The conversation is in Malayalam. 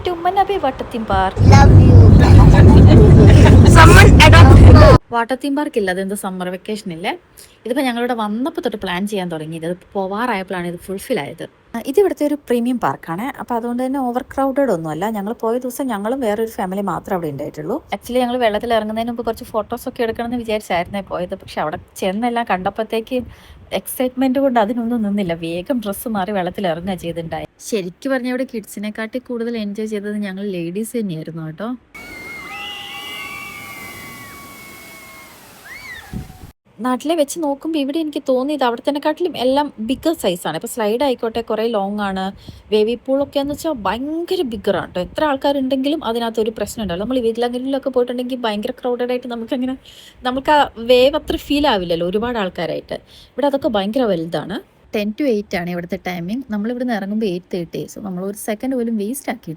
to Manabe Water Theme Park. Love you. Someone adopt. Water theme park ഇല്ല, അതെന്ത് സമ്മർ വെക്കേഷൻ ഇല്ലേ. ഇതിപ്പോൾ ഞങ്ങളിവിടെ വന്നപ്പോൾ തൊട്ട് പ്ലാൻ ചെയ്യാൻ തുടങ്ങിയത്, ഇത് പോവാറായപ്പോഴാണ് ഇത് ഫുൾഫിൽ ആയത്. ഇത് ഇവിടുത്തെ ഒരു പ്രീമിയം പാർക്കാണ്. അപ്പോൾ അതുകൊണ്ട് തന്നെ ഓവർ ക്രൗഡഡ് ഒന്നുമല്ല. ഞങ്ങൾ പോയ ദിവസം ഞങ്ങളും വേറൊരു ഫാമിലി മാത്രമേ അവിടെ ഉണ്ടായിട്ടുള്ളൂ. ആക്ച്വലി ഞങ്ങൾ വെള്ളത്തിൽ ഇറങ്ങുന്നതിന് മുമ്പ് കുറച്ച് ഫോട്ടോസൊക്കെ എടുക്കണമെന്ന് വിചാരിച്ചായിരുന്നേ പോയത്. പക്ഷെ അവിടെ ചെന്നെല്ലാം കണ്ടപ്പോഴത്തേക്ക് എക്സൈറ്റ്മെൻറ്റ് കൊണ്ട് അതിനൊന്നും നിന്നില്ല. വേഗം ഡ്രസ്സ് മാറി വെള്ളത്തിൽ ഇറങ്ങുക ചെയ്തിട്ടുണ്ടായി. ശരിക്കും പറഞ്ഞാൽ ഇവിടെ കിഡ്സിനെക്കാട്ടി കൂടുതൽ എൻജോയ് ചെയ്തത് ഞങ്ങൾ ലേഡീസ് തന്നെയായിരുന്നു കേട്ടോ. നാട്ടിലെ വെച്ച് നോക്കുമ്പോൾ ഇവിടെ എനിക്ക് തോന്നിയത് അവിടെ തന്നെക്കാട്ടിലും എല്ലാം ബിഗ്ഗർ സൈസാണ്. ഇപ്പോൾ സ്ലൈഡ് ആയിക്കോട്ടെ കുറേ ലോങ് ആണ്. വേവി പൂളൊക്കെ എന്ന് വെച്ചാൽ ഭയങ്കര ബിഗ്ഗറാണ് കേട്ടോ. എത്ര ആൾക്കാരുണ്ടെങ്കിലും അതിനകത്ത് ഒരു പ്രശ്നം ഉണ്ടാവില്ല. നമ്മൾ വീട്ടിലങ്ങനെയൊക്കെ പോയിട്ടുണ്ടെങ്കിൽ ഭയങ്കര ക്രൗഡഡ് ആയിട്ട് നമുക്ക് ആ വേവ് അത്ര ഫീൽ ആവില്ലല്ലോ ഒരുപാട് ആൾക്കാരായിട്ട്. ഇവിടെ അതൊക്കെ ഭയങ്കര വലുതാണ്. 10 to 8 ആണ് ഇവിടുത്തെ ടൈമിംഗ്. നമ്മളിവിടുന്ന് ഇറങ്ങുമ്പോൾ 8:30. സോ നമ്മൾ ഒരു സെക്കൻഡ് പോലും വേസ്റ്റ് ആക്കിയിട്ട്